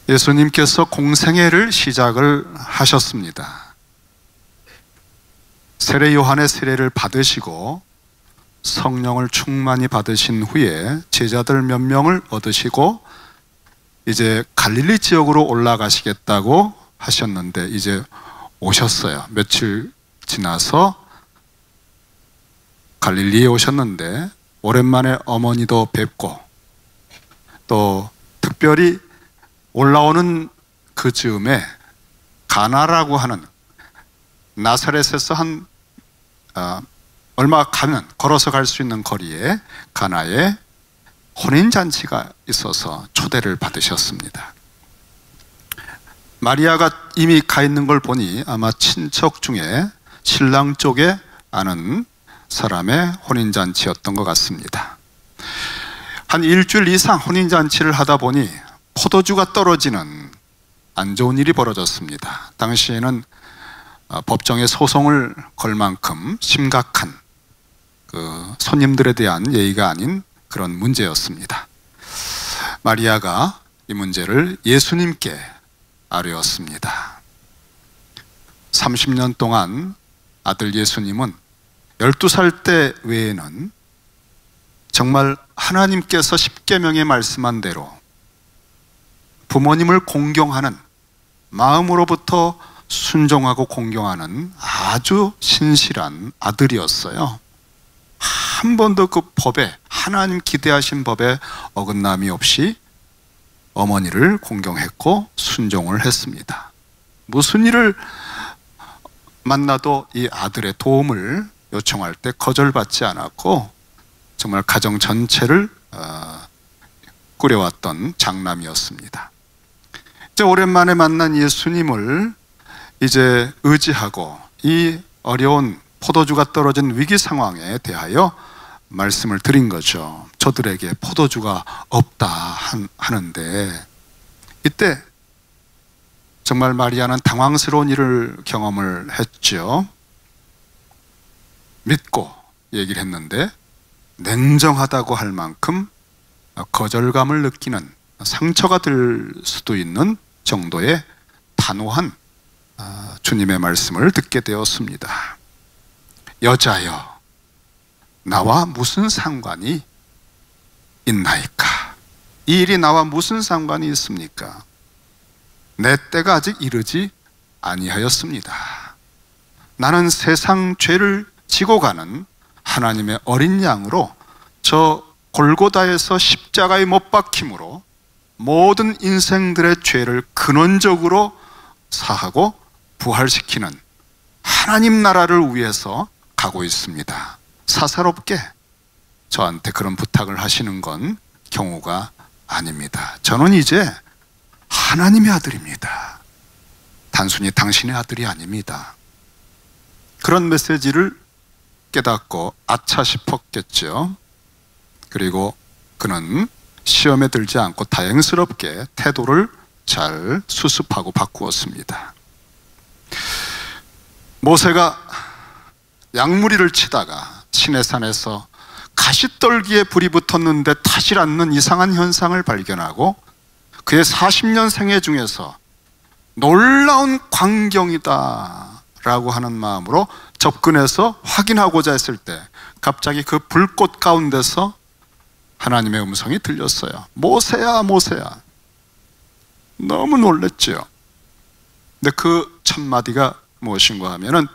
예수님께서 공생애를 시작을 하셨습니다. 세례 요한의 세례를 받으시고 성령을 충만히 받으신 후에 제자들 몇 명을 얻으시고 이제 갈릴리 지역으로 올라가시겠다고 하셨는데 이제 오셨어요. 며칠 지나서 갈릴리에 오셨는데 오랜만에 어머니도 뵙고 또 특별히 올라오는 그 즈음에 가나라고 하는 나사렛에서 한 얼마 가면 걸어서 갈 수 있는 거리에 가나에 혼인잔치가 있어서 초대를 받으셨습니다. 마리아가 이미 가 있는 걸 보니 아마 친척 중에 신랑 쪽에 아는 사람의 혼인잔치였던 것 같습니다. 한 일주일 이상 혼인잔치를 하다 보니 포도주가 떨어지는 안 좋은 일이 벌어졌습니다. 당시에는 법정에 소송을 걸 만큼 심각한 손님들에 대한 예의가 아닌 그런 문제였습니다. 마리아가 이 문제를 예수님께 아뢰었습니다. 30년 동안 아들 예수님은 12살 때 외에는 정말 하나님께서 십계명에 말씀한 대로 부모님을 공경하는 마음으로부터 순종하고 공경하는 아주 신실한 아들이었어요. 한 번도 그 법에, 하나님 기대하신 법에 어긋남이 없이 어머니를 공경했고 순종을 했습니다. 무슨 일을 만나도 이 아들의 도움을 요청할 때 거절받지 않았고 정말 가정 전체를 꾸려왔던 장남이었습니다. 이제 오랜만에 만난 예수님을 이제 의지하고 이 어려운 포도주가 떨어진 위기 상황에 대하여 말씀을 드린 거죠. 저들에게 포도주가 없다 하는데 이때 정말 마리아는 당황스러운 일을 경험을 했죠. 믿고 얘기를 했는데 냉정하다고 할 만큼 거절감을 느끼는 상처가 될 수도 있는 정도의 단호한 주님의 말씀을 듣게 되었습니다. 여자여, 나와 무슨 상관이 있나이까? 이 일이 나와 무슨 상관이 있습니까? 내 때가 아직 이르지 아니하였습니다. 나는 세상 죄를 지고 가는 하나님의 어린 양으로 저 골고다에서 십자가에 못 박힘으로 모든 인생들의 죄를 근원적으로 사하고 부활시키는 하나님 나라를 위해서 가고 있습니다. 사사롭게 저한테 그런 부탁을 하시는 건 경우가 아닙니다. 저는 이제 하나님의 아들입니다. 단순히 당신의 아들이 아닙니다. 그런 메시지를 깨닫고 아차 싶었겠죠. 그리고 그는 시험에 들지 않고 다행스럽게 태도를 잘 수습하고 바꾸었습니다. 모세가 양무리를 치다가 시내산에서 가시떨기에 불이 붙었는데 타질 않는 이상한 현상을 발견하고 그의 40년 생애 중에서 놀라운 광경이다 라고 하는 마음으로 접근해서 확인하고자 했을 때 갑자기 그 불꽃 가운데서 하나님의 음성이 들렸어요. 모세야, 모세야. 너무 놀랬죠. 근데 그 첫 마디가 무엇인가 하면은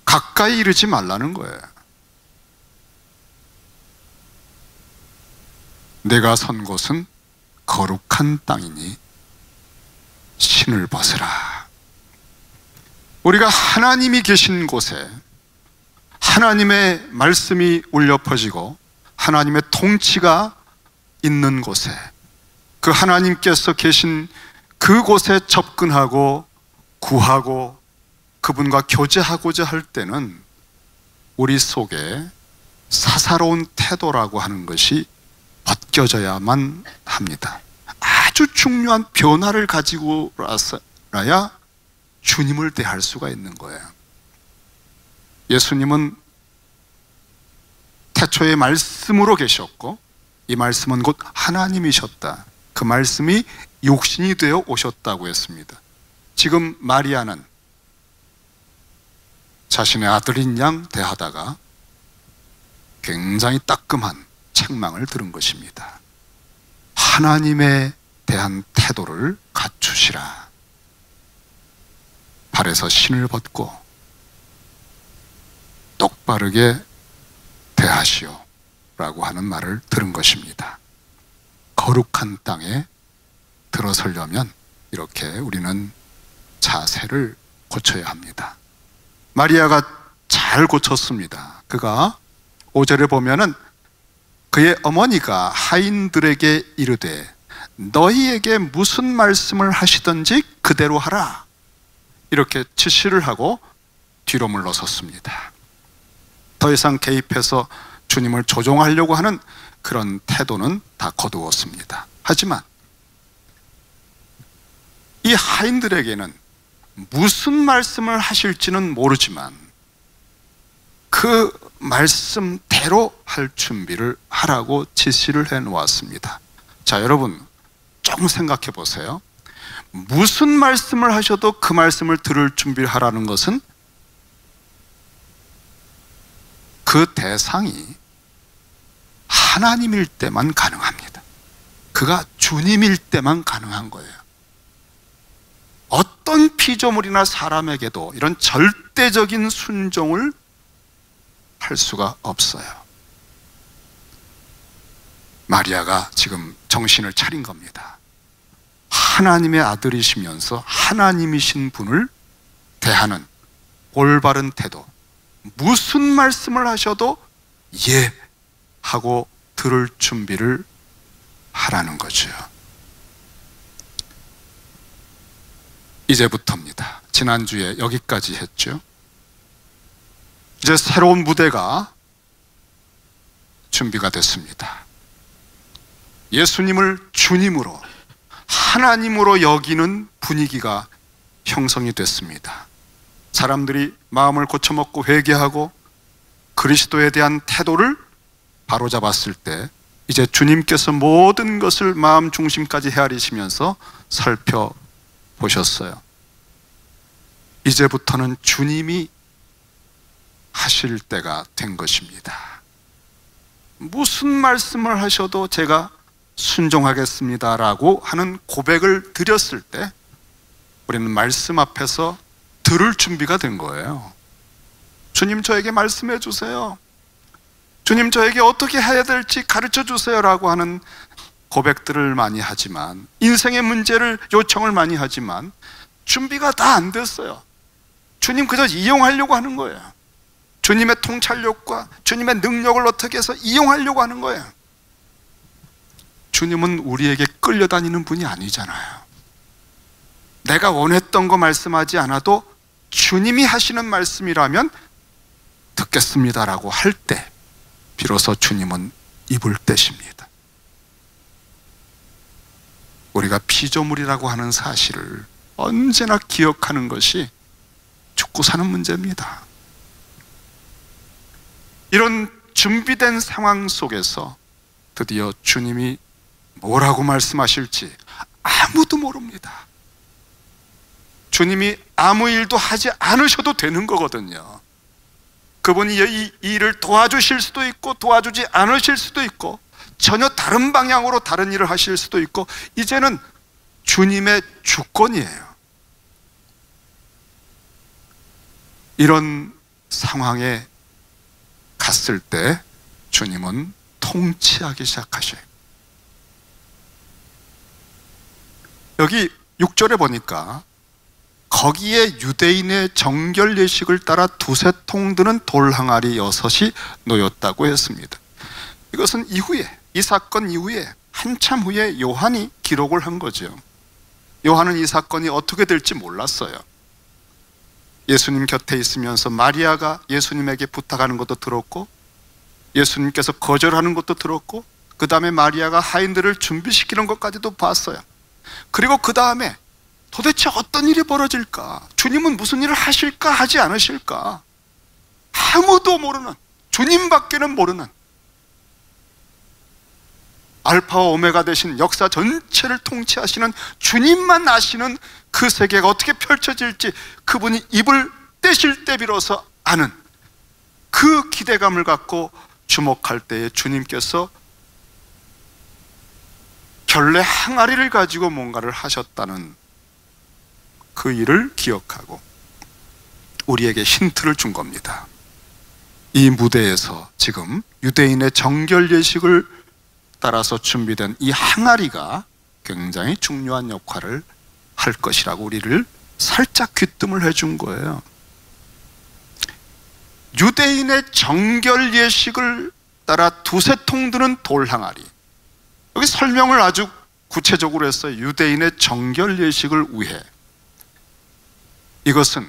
가까이 이르지 말라는 거예요. 내가 선 곳은 거룩한 땅이니 신을 벗으라. 우리가 하나님이 계신 곳에 하나님의 말씀이 울려 퍼지고 하나님의 통치가 있는 곳에 그 하나님께서 계신 그곳에 접근하고 구하고 그분과 교제하고자 할 때는 우리 속에 사사로운 태도라고 하는 것이 벗겨져야만 합니다. 아주 중요한 변화를 가지고 나야 주님을 대할 수가 있는 거예요. 예수님은 태초에 말씀으로 계셨고 이 말씀은 곧 하나님이셨다. 그 말씀이 육신이 되어 오셨다고 했습니다. 지금 마리아는 자신의 아들인 양 대하다가 굉장히 따끔한 책망을 들은 것입니다. 하나님에 대한 태도를 갖추시라. 발에서 신을 벗고 똑바르게 대하시오 라고 하는 말을 들은 것입니다. 거룩한 땅에 들어서려면 이렇게 우리는 자세를 고쳐야 합니다. 마리아가 잘 고쳤습니다. 그가 5절에 보면은 그의 어머니가 하인들에게 이르되 너희에게 무슨 말씀을 하시든지 그대로 하라, 이렇게 지시를 하고 뒤로 물러섰습니다. 더 이상 개입해서 주님을 조종하려고 하는 그런 태도는 다 거두었습니다. 하지만 이 하인들에게는 무슨 말씀을 하실지는 모르지만 그 말씀대로 할 준비를 하라고 지시를 해 놓았습니다. 자, 여러분 조금 생각해 보세요. 무슨 말씀을 하셔도 그 말씀을 들을 준비를 하라는 것은 그 대상이 하나님일 때만 가능합니다. 그가 주님일 때만 가능한 거예요. 어떤 피조물이나 사람에게도 이런 절대적인 순종을 할 수가 없어요. 마리아가 지금 정신을 차린 겁니다. 하나님의 아들이시면서 하나님이신 분을 대하는 올바른 태도, 무슨 말씀을 하셔도 예 하고 들을 준비를 하라는 거죠. 이제부터입니다. 지난주에 여기까지 했죠. 이제 새로운 무대가 준비가 됐습니다. 예수님을 주님으로, 하나님으로 여기는 분위기가 형성이 됐습니다. 사람들이 마음을 고쳐먹고 회개하고 그리스도에 대한 태도를 바로잡았을 때 이제 주님께서 모든 것을 마음 중심까지 헤아리시면서 살펴보셨어요. 이제부터는 주님이 하실 때가 된 것입니다. 무슨 말씀을 하셔도 제가 순종하겠습니다라고 하는 고백을 드렸을 때 우리는 말씀 앞에서 들을 준비가 된 거예요. 주님, 저에게 말씀해 주세요. 주님, 저에게 어떻게 해야 될지 가르쳐 주세요 라고 하는 고백들을 많이 하지만, 인생의 문제를 요청을 많이 하지만 준비가 다 안 됐어요. 주님 그저 이용하려고 하는 거예요. 주님의 통찰력과 주님의 능력을 어떻게 해서 이용하려고 하는 거예요. 주님은 우리에게 끌려다니는 분이 아니잖아요. 내가 원했던 거 말씀하지 않아도 주님이 하시는 말씀이라면 듣겠습니다라고 할 때 비로소 주님은 입을 떼십니다. 우리가 피조물이라고 하는 사실을 언제나 기억하는 것이 죽고 사는 문제입니다. 이런 준비된 상황 속에서 드디어 주님이 뭐라고 말씀하실지 아무도 모릅니다. 주님이 아무 일도 하지 않으셔도 되는 거거든요. 그분이 이 일을 도와주실 수도 있고 도와주지 않으실 수도 있고 전혀 다른 방향으로 다른 일을 하실 수도 있고, 이제는 주님의 주권이에요. 이런 상황에 갔을 때 주님은 통치하기 시작하셔요. 여기 6절에 보니까 거기에 유대인의 정결 예식을 따라 두세 통 드는 돌 항아리 6이 놓였다고 했습니다. 이것은 이후에, 이 사건 이후에 한참 후에 요한이 기록을 한 거죠. 요한은 이 사건이 어떻게 될지 몰랐어요. 예수님 곁에 있으면서 마리아가 예수님에게 부탁하는 것도 들었고, 예수님께서 거절하는 것도 들었고, 그 다음에 마리아가 하인들을 준비시키는 것까지도 봤어요. 그리고 그 다음에 도대체 어떤 일이 벌어질까? 주님은 무슨 일을 하실까 하지 않으실까? 아무도 모르는, 주님밖에는 모르는 알파와 오메가 되신 역사 전체를 통치하시는 주님만 아시는 그 세계가 어떻게 펼쳐질지 그분이 입을 떼실 때 비로소 아는 그 기대감을 갖고 주목할 때에 주님께서 결례 항아리를 가지고 뭔가를 하셨다는 그 일을 기억하고 우리에게 힌트를 준 겁니다. 이 무대에서 지금 유대인의 정결 예식을 따라서 준비된 이 항아리가 굉장히 중요한 역할을 할 것이라고 우리를 살짝 귀뜸을 해준 거예요. 유대인의 정결 예식을 따라 두세 통 드는 돌 항아리. 여기 설명을 아주 구체적으로 했어요. 유대인의 정결 예식을 위해. 이것은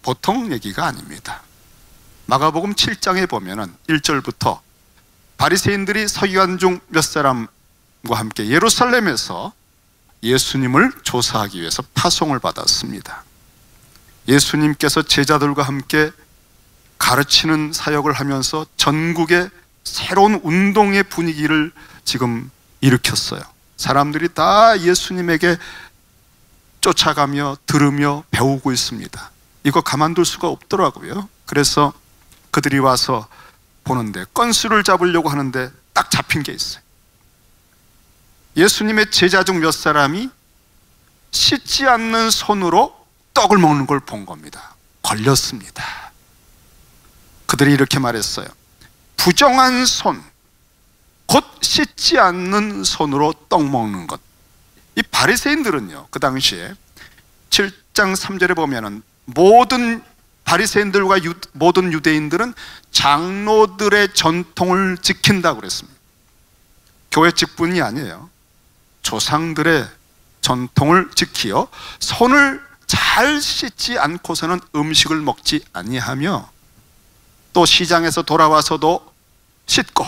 보통 얘기가 아닙니다. 마가복음 7장에 보면은 1절부터 바리새인들이 서기관 중 몇 사람과 함께 예루살렘에서 예수님을 조사하기 위해서 파송을 받았습니다. 예수님께서 제자들과 함께 가르치는 사역을 하면서 전국에 새로운 운동의 분위기를 지금 일으켰어요. 사람들이 다 예수님에게 쫓아가며 들으며 배우고 있습니다. 이거 가만둘 수가 없더라고요. 그래서 그들이 와서 보는데 건수를 잡으려고 하는데 딱 잡힌 게 있어요. 예수님의 제자 중 몇 사람이 씻지 않는 손으로 떡을 먹는 걸 본 겁니다. 걸렸습니다. 그들이 이렇게 말했어요. 부정한 손, 곧 씻지 않는 손으로 떡 먹는 것. 이 바리새인들은요, 그 당시에 7장 3절에 보면은 모든 바리새인들과 모든 유대인들은 장로들의 전통을 지킨다고 그랬습니다. 교회 직분이 아니에요. 조상들의 전통을 지키어 손을 잘 씻지 않고서는 음식을 먹지 아니하며 또 시장에서 돌아와서도 씻고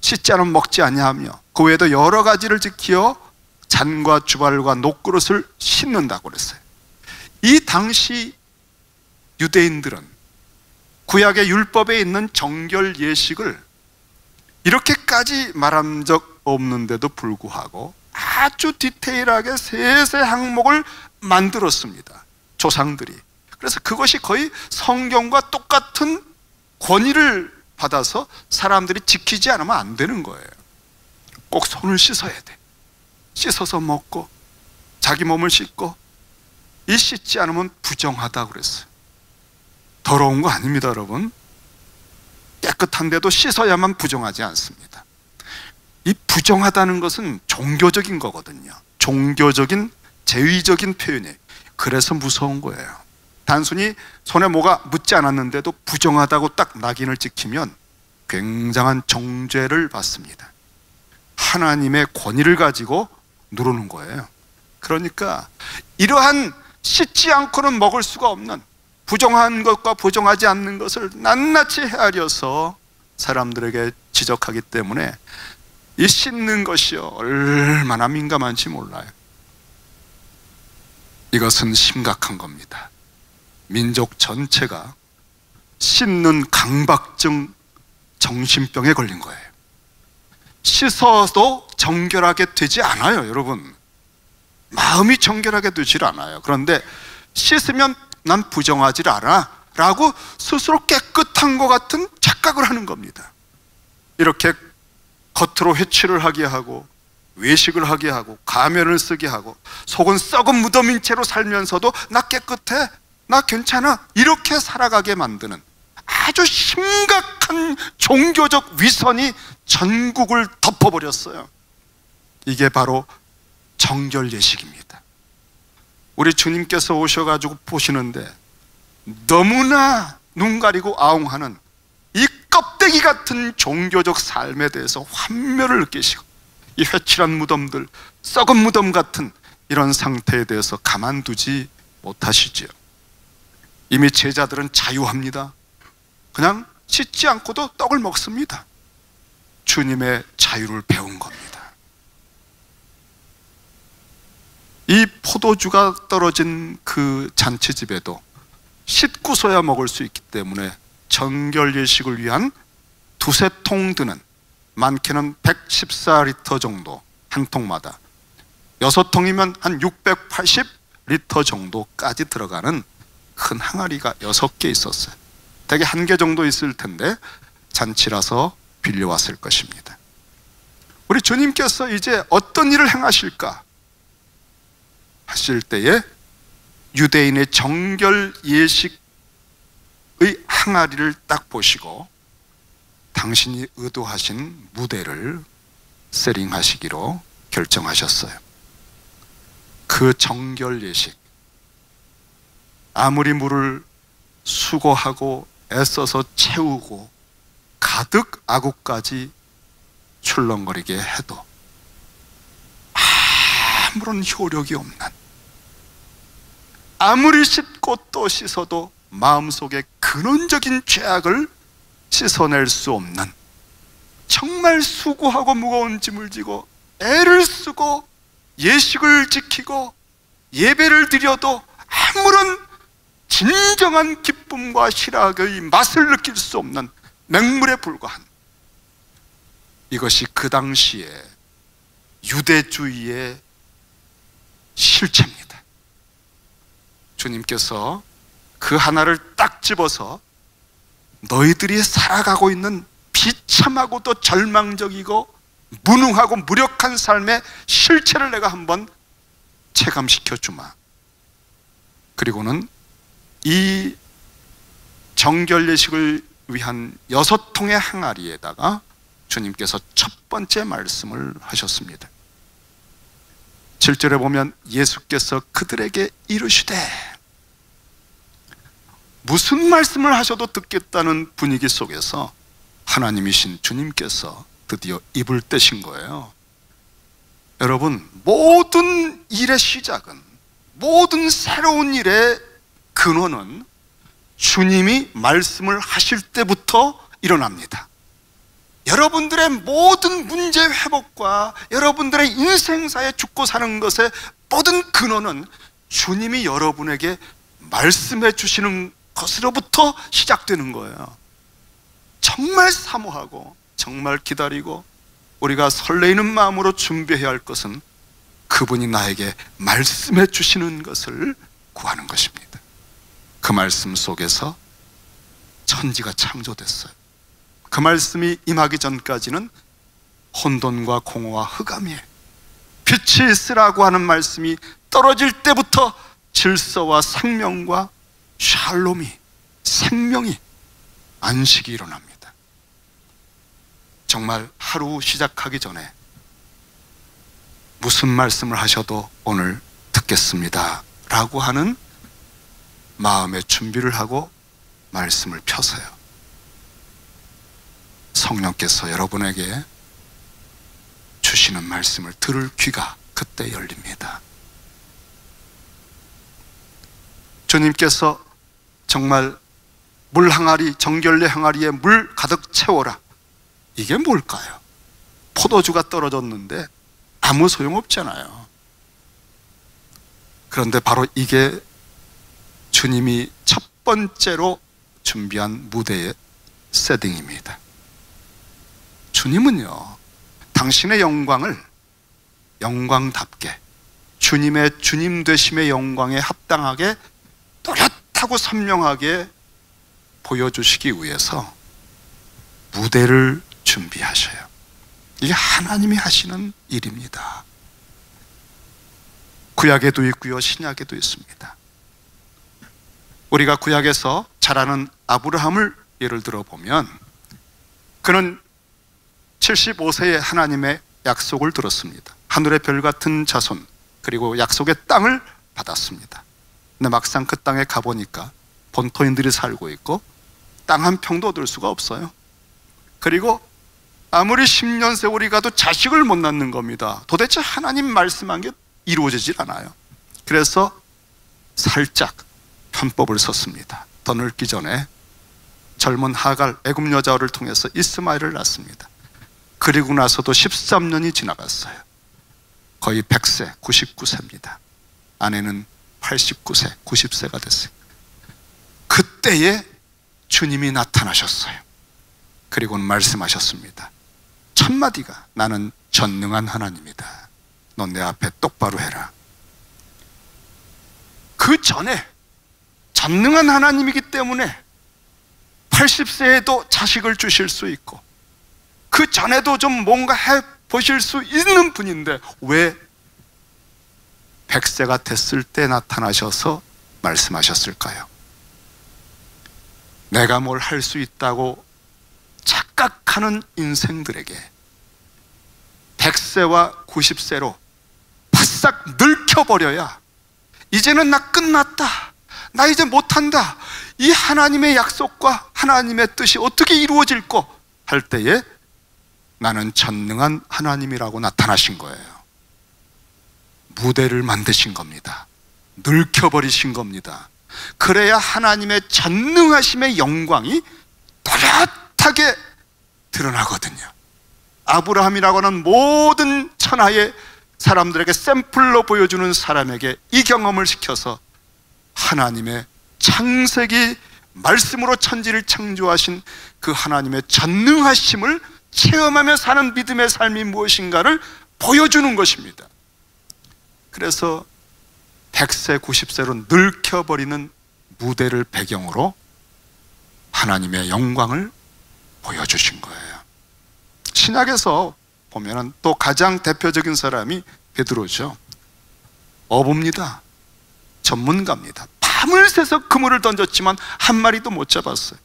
씻지 않으면 먹지 아니하며 그 외에도 여러 가지를 지키어 잔과 주발과 녹그릇을 씻는다고 그랬어요. 이 당시 유대인들은 구약의 율법에 있는 정결 예식을 이렇게까지 말한 적 없는데도 불구하고 아주 디테일하게 세세 항목을 만들었습니다. 조상들이. 그래서 그것이 거의 성경과 똑같은 권위를 받아서 사람들이 지키지 않으면 안 되는 거예요. 꼭 손을 씻어야 돼. 씻어서 먹고 자기 몸을 씻고 이 씻지 않으면 부정하다고 그랬어요. 더러운 거 아닙니다, 여러분. 깨끗한데도 씻어야만 부정하지 않습니다. 이 부정하다는 것은 종교적인 거거든요. 종교적인 제의적인 표현이에요. 그래서 무서운 거예요. 단순히 손에 뭐가 묻지 않았는데도 부정하다고 딱 낙인을 찍히면 굉장한 정죄를 받습니다. 하나님의 권위를 가지고 누르는 거예요. 그러니까 이러한 씻지 않고는 먹을 수가 없는 부정한 것과 부정하지 않는 것을 낱낱이 헤아려서 사람들에게 지적하기 때문에 이 씻는 것이 얼마나 민감한지 몰라요. 이것은 심각한 겁니다. 민족 전체가 씻는 강박증 정신병에 걸린 거예요. 씻어도 정결하게 되지 않아요, 여러분. 마음이 정결하게 되질 않아요. 그런데 씻으면 난 부정하지 않아 라고 스스로 깨끗한 것 같은 착각을 하는 겁니다. 이렇게 겉으로 회취를 하게 하고 외식을 하게 하고 가면을 쓰게 하고 속은 썩은 무덤인 채로 살면서도 나 깨끗해, 나 괜찮아 이렇게 살아가게 만드는 아주 심각한 종교적 위선이 전국을 덮어버렸어요. 이게 바로 정결 예식입니다. 우리 주님께서 오셔가지고 보시는데 너무나 눈 가리고 아웅하는 이 껍데기 같은 종교적 삶에 대해서 환멸을 느끼시고 이 회칠한 무덤들, 썩은 무덤 같은 이런 상태에 대해서 가만두지 못하시지요. 이미 제자들은 자유합니다. 그냥 씻지 않고도 떡을 먹습니다. 주님의 자유를 배운 겁니다. 이 포도주가 떨어진 그 잔치집에도 씻고서야 먹을 수 있기 때문에 정결 예식을 위한 두세 통 드는 많게는 114리터 정도, 한 통마다 6통이면 한 680리터 정도까지 들어가는 큰 항아리가 6개 있었어요. 대개 1개 정도 있을 텐데 잔치라서 빌려왔을 것입니다. 우리 주님께서 이제 어떤 일을 행하실까 하실 때에 유대인의 정결 예식의 항아리를 딱 보시고 당신이 의도하신 무대를 세팅하시기로 결정하셨어요. 그 정결 예식, 아무리 물을 수고하고 애써서 채우고 가득 아구까지 출렁거리게 해도 아무런 효력이 없는, 아무리 씻고 또 씻어도 마음속에 근원적인 죄악을 씻어낼 수 없는, 정말 수고하고 무거운 짐을 지고 애를 쓰고 예식을 지키고 예배를 드려도 아무런 진정한 기쁨과 희락의 맛을 느낄 수 없는 맹물에 불과한, 이것이 그 당시에 유대주의의 실체입니다. 주님께서 그 하나를 딱 집어서 너희들이 살아가고 있는 비참하고도 절망적이고 무능하고 무력한 삶의 실체를 내가 한번 체감시켜 주마. 그리고는 이 정결 예식을 위한 6통의 항아리에다가 주님께서 첫 번째 말씀을 하셨습니다. 7절에 보면 예수께서 그들에게 이르시되, 무슨 말씀을 하셔도 듣겠다는 분위기 속에서 하나님이신 주님께서 드디어 입을 떼신 거예요. 여러분, 모든 일의 시작은, 모든 새로운 일의 근원은 주님이 말씀을 하실 때부터 일어납니다. 여러분들의 모든 문제 회복과 여러분들의 인생사에 죽고 사는 것의 모든 근원은 주님이 여러분에게 말씀해 주시는 것으로부터 시작되는 거예요. 정말 사모하고 정말 기다리고 우리가 설레이는 마음으로 준비해야 할 것은 그분이 나에게 말씀해 주시는 것을 구하는 것입니다. 그 말씀 속에서 천지가 창조됐어요. 그 말씀이 임하기 전까지는 혼돈과 공허와 흑암이에요. 빛이 있으라고 하는 말씀이 떨어질 때부터 질서와 생명과 샬롬이, 생명이, 안식이 일어납니다. 정말 하루 시작하기 전에 무슨 말씀을 하셔도 오늘 듣겠습니다 라고 하는 마음의 준비를 하고 말씀을 펴서요, 성령께서 여러분에게 주시는 말씀을 들을 귀가 그때 열립니다. 주님께서 정말 물 항아리, 정결례 항아리에 물 가득 채워라, 이게 뭘까요? 포도주가 떨어졌는데 아무 소용없잖아요. 그런데 바로 이게 주님이 첫 번째로 준비한 무대의 세팅입니다. 주님은요, 당신의 영광을 영광답게, 주님의 주님 되심의 영광에 합당하게 또렷하고 선명하게 보여주시기 위해서 무대를 준비하셔요. 이게 하나님이 하시는 일입니다. 구약에도 있고요, 신약에도 있습니다. 우리가 구약에서 잘 아는 아브라함을 예를 들어보면, 그는 75세에 하나님의 약속을 들었습니다. 하늘의 별 같은 자손, 그리고 약속의 땅을 받았습니다. 근데 막상 그 땅에 가보니까 본토인들이 살고 있고 땅 한 평도 얻을 수가 없어요. 그리고 아무리 10년 세월이 가도 자식을 못 낳는 겁니다. 도대체 하나님 말씀한 게 이루어지질 않아요. 그래서 살짝 편법을 썼습니다. 더 늙기 전에 젊은 하갈, 애굽 여자를 통해서 이스마엘을 낳습니다. 그리고 나서도 13년이 지나갔어요. 거의 100세, 99세입니다. 아내는 89세, 90세가 됐어요. 그때에 주님이 나타나셨어요. 그리고는 말씀하셨습니다. 첫 마디가 나는 전능한 하나님이다. 너 내 앞에 똑바로 해라. 그 전에 전능한 하나님이기 때문에 80세에도 자식을 주실 수 있고 그 전에도 좀 뭔가 해보실 수 있는 분인데 왜 100세가 됐을 때 나타나셔서 말씀하셨을까요? 내가 뭘 할 수 있다고 착각하는 인생들에게 100세와 90세로 바싹 늙혀버려야 이제는 나 끝났다, 나 이제 못한다, 이 하나님의 약속과 하나님의 뜻이 어떻게 이루어질 거 할 때에 나는 전능한 하나님이라고 나타나신 거예요. 무대를 만드신 겁니다. 늙혀버리신 겁니다. 그래야 하나님의 전능하심의 영광이 또렷하게 드러나거든요. 아브라함이라고 하는 모든 천하의 사람들에게 샘플로 보여주는 사람에게 이 경험을 시켜서 하나님의 창세기 말씀으로 천지를 창조하신 그 하나님의 전능하심을 체험하며 사는 믿음의 삶이 무엇인가를 보여주는 것입니다. 그래서 100세, 90세로 늙혀버리는 무대를 배경으로 하나님의 영광을 보여주신 거예요. 신약에서 보면 또 가장 대표적인 사람이 베드로죠. 어부입니다. 전문가입니다. 밤을 새서 그물을 던졌지만 한 마리도 못 잡았어요.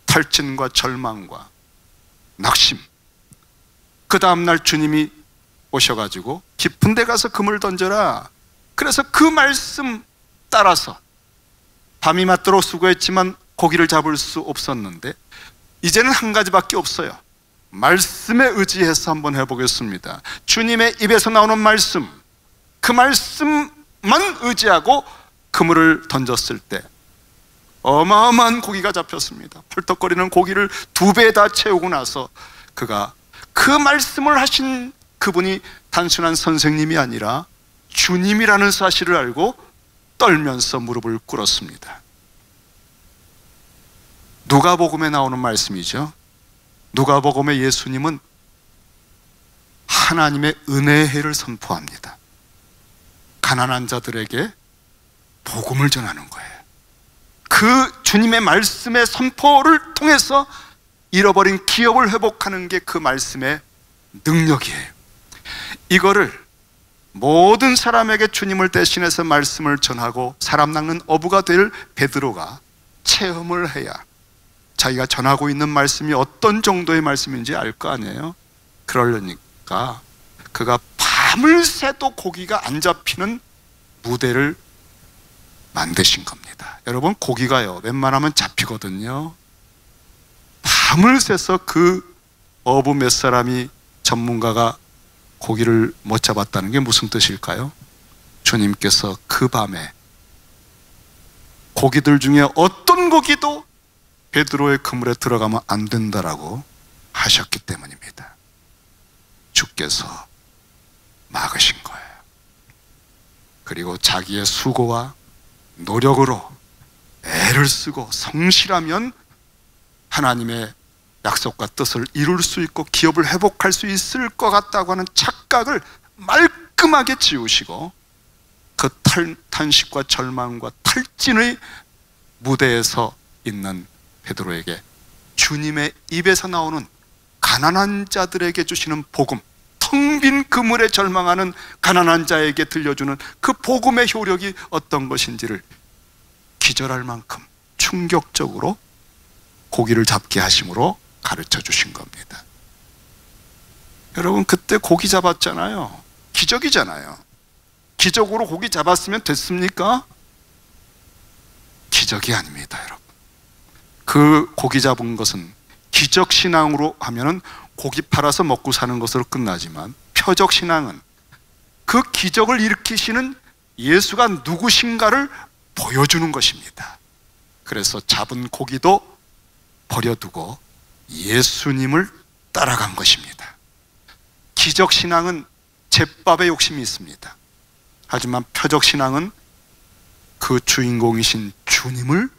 탈진과 절망과 낙심. 그 다음날 주님이 오셔가지고 깊은 데 가서 그물 던져라. 그래서 그 말씀 따라서 밤이 맞도록 수고했지만 고기를 잡을 수 없었는데 이제는 한 가지밖에 없어요. 말씀에 의지해서 한번 해보겠습니다. 주님의 입에서 나오는 말씀, 그 말씀만 의지하고 그물을 던졌을 때 어마어마한 고기가 잡혔습니다. 펄떡거리는 고기를 2배 다 채우고 나서 그가 그 말씀을 하신 그분이 단순한 선생님이 아니라 주님이라는 사실을 알고 떨면서 무릎을 꿇었습니다. 누가복음에 나오는 말씀이죠. 누가복음의 예수님은 하나님의 은혜의 해를 선포합니다. 가난한 자들에게 복음을 전하는 거예요. 그 주님의 말씀의 선포를 통해서 잃어버린 기업을 회복하는 게 그 말씀의 능력이에요. 이거를 모든 사람에게 주님을 대신해서 말씀을 전하고 사람 낚는 어부가 될 베드로가 체험을 해야 자기가 전하고 있는 말씀이 어떤 정도의 말씀인지 알 거 아니에요. 그러려니까 그가 밤을 새도 고기가 안 잡히는 무대를 만드신 겁니다. 여러분, 고기가요 웬만하면 잡히거든요. 밤을 새서 그 어부 몇 사람이 전문가가 고기를 못 잡았다는 게 무슨 뜻일까요? 주님께서 그 밤에 고기들 중에 어떤 고기도 베드로의 그물에 들어가면 안 된다라고 하셨기 때문입니다. 주께서 막으신 거예요. 그리고 자기의 수고와 노력으로 애를 쓰고 성실하면 하나님의 약속과 뜻을 이룰 수 있고 기업을 회복할 수 있을 것 같다고 하는 착각을 말끔하게 지우시고 그 탄식과 절망과 탈진의 무대에서 있는 베드로에게 주님의 입에서 나오는 가난한 자들에게 주시는 복음, 텅 빈 그물에 절망하는 가난한 자에게 들려주는 그 복음의 효력이 어떤 것인지를 기절할 만큼 충격적으로 고기를 잡게 하심으로 가르쳐 주신 겁니다. 여러분, 그때 고기 잡았잖아요. 기적이잖아요. 기적으로 고기 잡았으면 됐습니까? 기적이 아닙니다, 여러분. 그 고기 잡은 것은 기적신앙으로 하면은 고기 팔아서 먹고 사는 것으로 끝나지만 표적신앙은 그 기적을 일으키시는 예수가 누구신가를 보여주는 것입니다. 그래서 잡은 고기도 버려두고 예수님을 따라간 것입니다. 기적신앙은 제밥에 욕심이 있습니다. 하지만 표적신앙은 그 주인공이신 주님을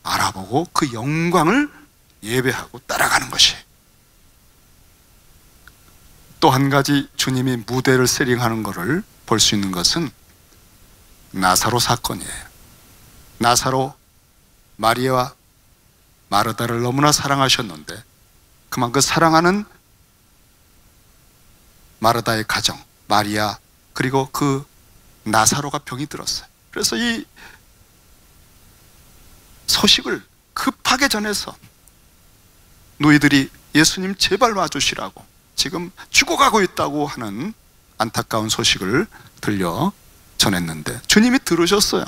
알아보고 그 영광을 예배하고 따라가는 것이. 또 한 가지 주님이 무대를 세링하는 것을 볼 수 있는 것은 나사로 사건이에요. 나사로 마리아와 마르다를 너무나 사랑하셨는데 그만큼 사랑하는 마르다의 가정, 마리아, 그리고 그 나사로가 병이 들었어요. 그래서 이 소식을 급하게 전해서 너희들이 예수님 제발 와주시라고, 지금 죽어가고 있다고 하는 안타까운 소식을 들려 전했는데 주님이 들으셨어요.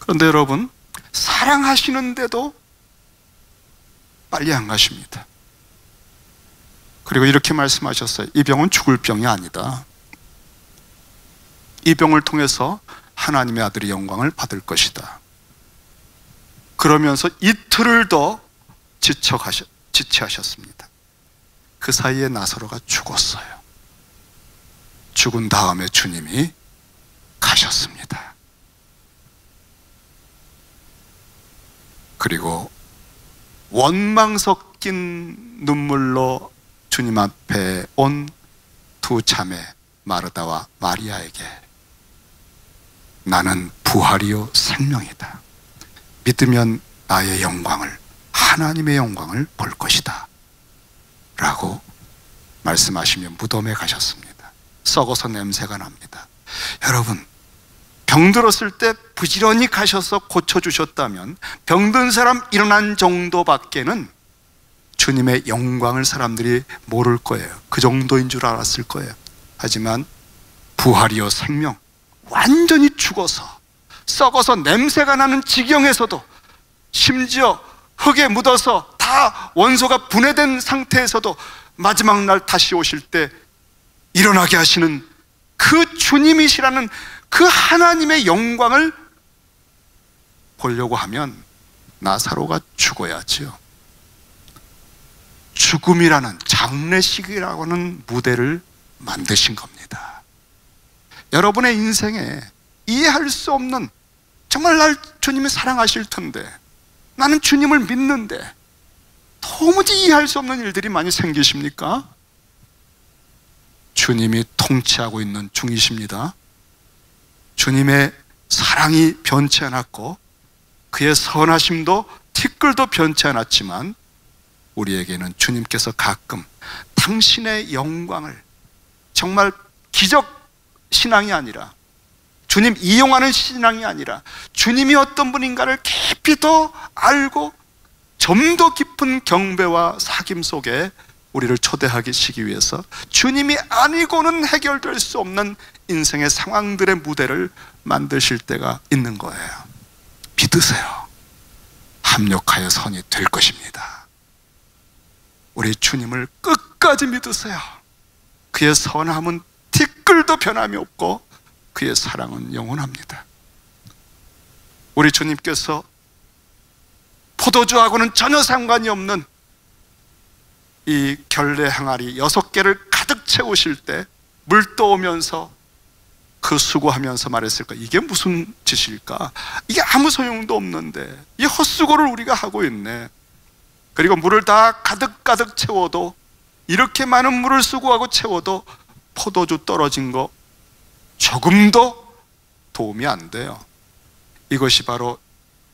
그런데 여러분, 사랑하시는데도 빨리 안 가십니다. 그리고 이렇게 말씀하셨어요. 이 병은 죽을 병이 아니다. 이 병을 통해서 하나님의 아들의 영광을 받을 것이다. 그러면서 이틀을 더 지체하셨습니다. 그 사이에 나사로가 죽었어요. 죽은 다음에 주님이 가셨습니다. 그리고 원망 섞인 눈물로 주님 앞에 온 두 자매 마르다와 마리아에게 나는 부활이요 생명이다. 믿으면 나의 영광을, 하나님의 영광을 볼 것이다 라고 말씀하시며 무덤에 가셨습니다. 썩어서 냄새가 납니다. 여러분, 병들었을 때 부지런히 가셔서 고쳐주셨다면 병든 사람 일어난 정도밖에는 주님의 영광을 사람들이 모를 거예요. 그 정도인 줄 알았을 거예요. 하지만 부활이요 생명, 완전히 죽어서 썩어서 냄새가 나는 지경에서도, 심지어 흙에 묻어서 다 원소가 분해된 상태에서도 마지막 날 다시 오실 때 일어나게 하시는 그 주님이시라는 그 하나님의 영광을 보려고 하면 나사로가 죽어야지요. 죽음이라는 장례식이라고 하는 무대를 만드신 겁니다. 여러분의 인생에 이해할 수 없는, 정말 날 주님이 사랑하실 텐데, 나는 주님을 믿는데 도무지 이해할 수 없는 일들이 많이 생기십니까? 주님이 통치하고 있는 중이십니다. 주님의 사랑이 변치 않았고 그의 선하심도 티끌도 변치 않았지만 우리에게는 주님께서 가끔 당신의 영광을, 정말 기적 신앙이 아니라, 주님 이용하는 신앙이 아니라 주님이 어떤 분인가를 깊이 더 알고 좀 더 깊은 경배와 사귐 속에 우리를 초대하시기 위해서 주님이 아니고는 해결될 수 없는 인생의 상황들의 무대를 만드실 때가 있는 거예요. 믿으세요. 합력하여 선이 될 것입니다. 우리 주님을 끝까지 믿으세요. 그의 선함은 티끌도 변함이 없고 그의 사랑은 영원합니다. 우리 주님께서 포도주하고는 전혀 상관이 없는 이 결례 항아리 6개를 가득 채우실 때 물 떠오면서 그 수고하면서 말했을 까 이게 무슨 짓일까? 이게 아무 소용도 없는데 이 헛수고를 우리가 하고 있네. 그리고 물을 다 가득 채워도, 이렇게 많은 물을 수고하고 채워도 포도주 떨어진 거 조금도 도움이 안 돼요. 이것이 바로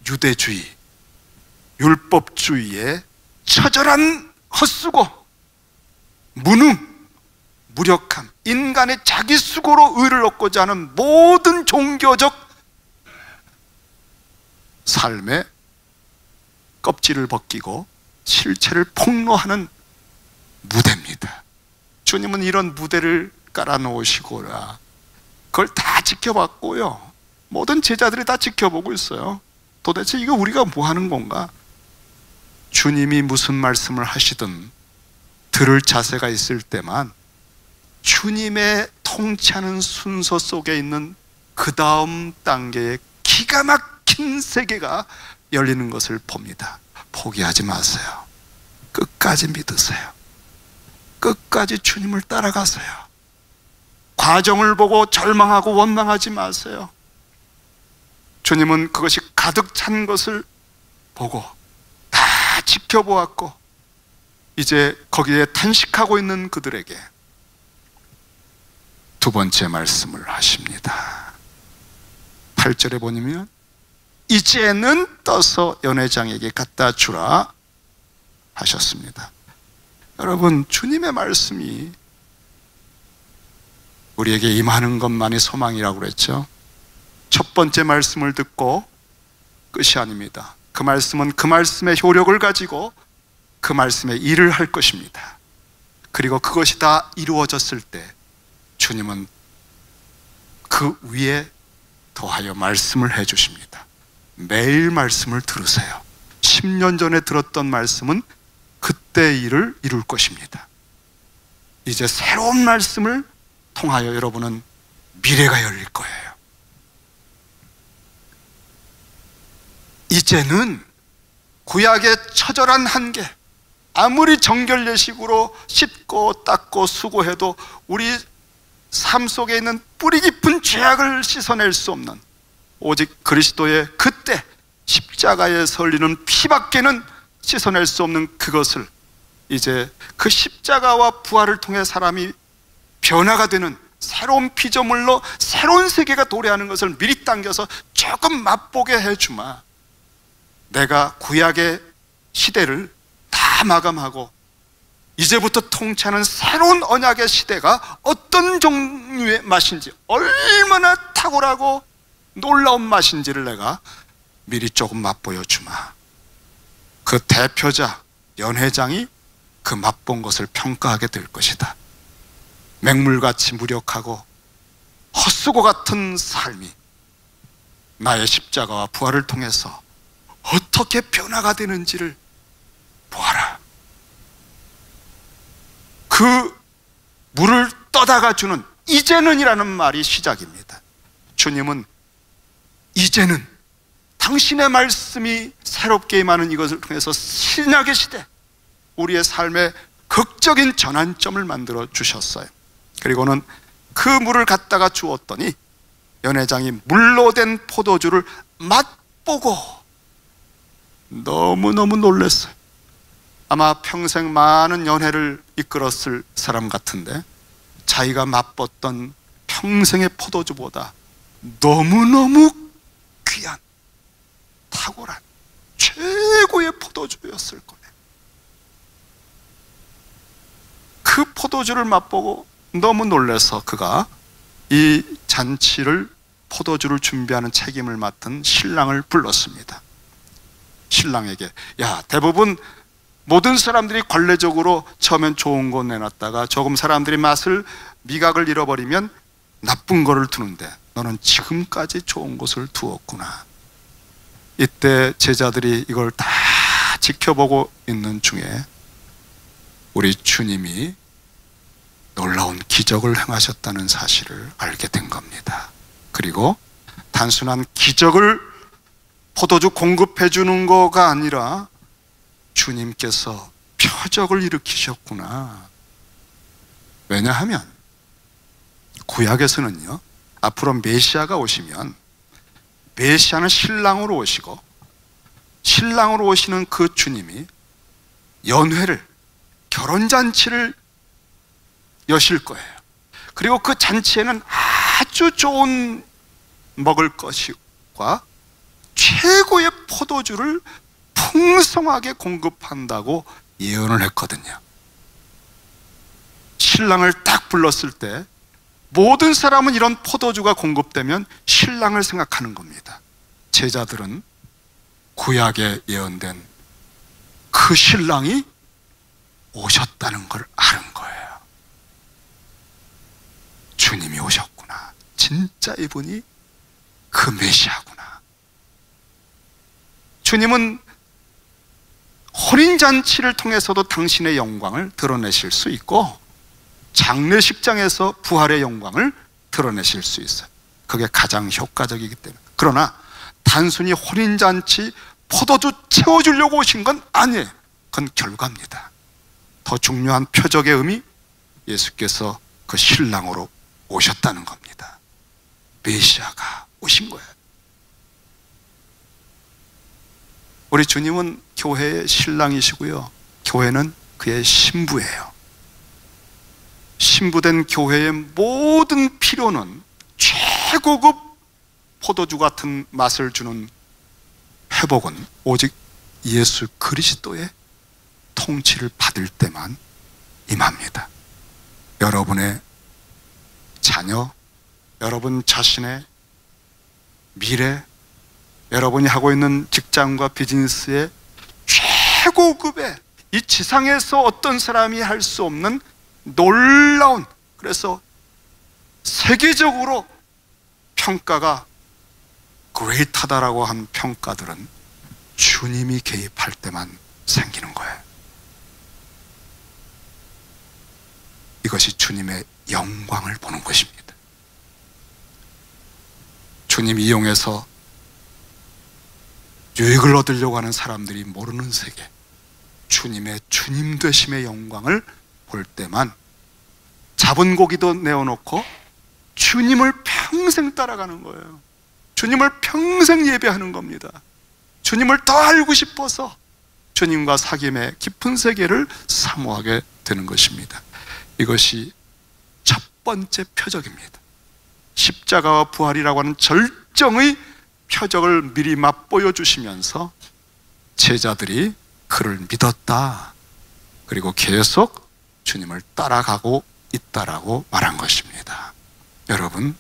유대주의, 율법주의의 처절한 헛수고, 무능, 무력함, 인간의 자기 수고로 의를 얻고자 하는 모든 종교적 삶의 껍질을 벗기고 실체를 폭로하는 무대입니다. 주님은 이런 무대를 깔아놓으시고라 그걸 다 지켜봤고요, 모든 제자들이 다 지켜보고 있어요. 도대체 이거 우리가 뭐 하는 건가? 주님이 무슨 말씀을 하시든 들을 자세가 있을 때만 주님의 통치하는 순서 속에 있는 그 다음 단계의 기가 막힌 세계가 열리는 것을 봅니다. 포기하지 마세요. 끝까지 믿으세요. 끝까지 주님을 따라가세요. 과정을 보고 절망하고 원망하지 마세요. 주님은 그것이 가득 찬 것을 보고 다 지켜보았고 이제 거기에 탄식하고 있는 그들에게 두 번째 말씀을 하십니다. 8절에 보면 이제는 떠서 연회장에게 갖다 주라 하셨습니다. 여러분, 주님의 말씀이 우리에게 임하는 것만이 소망이라고 그랬죠. 첫 번째 말씀을 듣고 끝이 아닙니다. 그 말씀은 그 말씀의 효력을 가지고 그 말씀의 일을 할 것입니다. 그리고 그것이 다 이루어졌을 때 주님은 그 위에 더하여 말씀을 해주십니다. 매일 말씀을 들으세요. 10년 전에 들었던 말씀은 그때 일을 이룰 것입니다. 이제 새로운 말씀을 통하여 여러분은 미래가 열릴 거예요. 이제는 구약의 처절한 한계, 아무리 정결 예식으로 씻고 닦고 수고해도 우리 삶 속에 있는 뿌리 깊은 죄악을 씻어낼 수 없는, 오직 그리스도의 그때 십자가에 설리는 피밖에는 씻어낼 수 없는 그것을 이제 그 십자가와 부활을 통해 사람이 변화가 되는 새로운 피조물로 새로운 세계가 도래하는 것을 미리 당겨서 조금 맛보게 해주마. 내가 구약의 시대를 다 마감하고 이제부터 통치하는 새로운 언약의 시대가 어떤 종류의 맛인지, 얼마나 탁월하고 놀라운 맛인지를 내가 미리 조금 맛보여 주마. 그 대표자 연회장이 그 맛본 것을 평가하게 될 것이다. 맹물같이 무력하고 헛수고 같은 삶이 나의 십자가와 부활을 통해서 어떻게 변화가 되는지를 보아라. 그 물을 떠다가 주는 이제는이라는 말이 시작입니다. 주님은 이제는 당신의 말씀이 새롭게 임하는 이것을 통해서 신약의 시대, 우리의 삶의 극적인 전환점을 만들어 주셨어요. 그리고는 그 물을 갖다가 주었더니 연회장이 물로 된 포도주를 맛보고 너무너무 놀랐어요. 아마 평생 많은 연회를 이끌었을 사람 같은데 자기가 맛봤던 평생의 포도주보다 너무너무 귀한, 탁월한 최고의 포도주였을 거예요. 그 포도주를 맛보고 너무 놀라서 그가 이 잔치를, 포도주를 준비하는 책임을 맡은 신랑을 불렀습니다. 신랑에게, 야, 대부분 모든 사람들이 관례적으로 처음엔 좋은 거 내놨다가 조금 사람들이 맛을, 미각을 잃어버리면 나쁜 거를 두는데 너는 지금까지 좋은 것을 두었구나. 이때 제자들이 이걸 다 지켜보고 있는 중에 우리 주님이 놀라운 기적을 행하셨다는 사실을 알게 된 겁니다. 그리고 단순한 기적을, 포도주 공급해 주는 거가 아니라 주님께서 표적을 일으키셨구나. 왜냐하면 구약에서는요, 앞으로 메시아가 오시면 메시아는 신랑으로 오시고, 신랑으로 오시는 그 주님이 연회를, 결혼잔치를 여실 거예요. 그리고 그 잔치에는 아주 좋은 먹을 것과 최고의 포도주를 풍성하게 공급한다고 예언을 했거든요. 신랑을 딱 불렀을 때 모든 사람은 이런 포도주가 공급되면 신랑을 생각하는 겁니다. 제자들은 구약에 예언된 그 신랑이 오셨다는 걸 아는 거예요. 주님이 오셨구나. 진짜 이분이 그 메시아구나. 주님은 혼인잔치를 통해서도 당신의 영광을 드러내실 수 있고, 장례식장에서 부활의 영광을 드러내실 수 있어요. 그게 가장 효과적이기 때문에. 그러나 단순히 혼인잔치, 포도주 채워주려고 오신 건 아니에요. 그건 결과입니다. 더 중요한 표적의 의미, 예수께서 그 신랑으로 오셨다는 겁니다. 메시아가 오신 거예요. 우리 주님은 교회의 신랑이시고요, 교회는 그의 신부예요. 신부된 교회의 모든 필요는 최고급 포도주 같은 맛을 주는 회복은 오직 예수 그리스도의 통치를 받을 때만 임합니다. 여러분의 자녀, 여러분 자신의 미래, 여러분이 하고 있는 직장과 비즈니스의 최고급의, 이 지상에서 어떤 사람이 할 수 없는 놀라운, 그래서 세계적으로 평가가 그레이트하다라고 한 평가들은 주님이 개입할 때만 생기는 거예요. 이것이 주님의 영광을 보는 것입니다. 주님 이용해서 유익을 얻으려고 하는 사람들이 모르는 세계, 주님의 주님 되심의 영광을 볼 때만 잡은 고기도 내어놓고 주님을 평생 따라가는 거예요. 주님을 평생 예배하는 겁니다. 주님을 더 알고 싶어서 주님과 사귐의 깊은 세계를 사모하게 되는 것입니다. 이것이 첫 번째 표적입니다. 십자가와 부활이라고 하는 절정의 표적을 미리 맛보여 주시면서 제자들이 그를 믿었다, 그리고 계속 주님을 따라가고 있다라고 말한 것입니다. 여러분,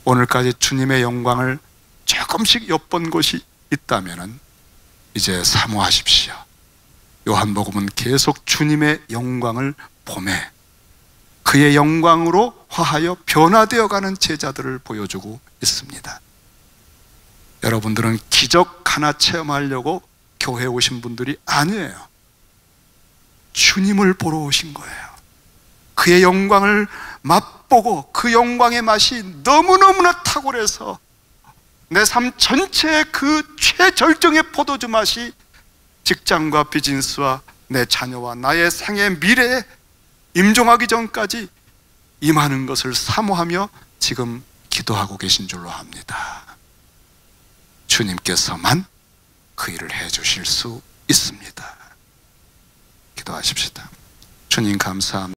오늘까지 주님의 영광을 조금씩 엿본 곳이 있다면 이제 사모하십시오. 요한복음은 계속 주님의 영광을 보매 그의 영광으로 화하여 변화되어 가는 제자들을 보여주고 있습니다. 여러분들은 기적 하나 체험하려고 교회에 오신 분들이 아니에요. 주님을 보러 오신 거예요. 그의 영광을 맛보고 그 영광의 맛이 너무너무나 탁월해서 내 삶 전체의 그 최절정의 포도주 맛이 직장과 비즈니스와 내 자녀와 나의 생의 미래에 임종하기 전까지 임하는 것을 사모하며 지금 기도하고 계신 줄로 압니다. 주님께서만 그 일을 해주실 수 있습니다. 기도하십시다. 주님 감사합니다.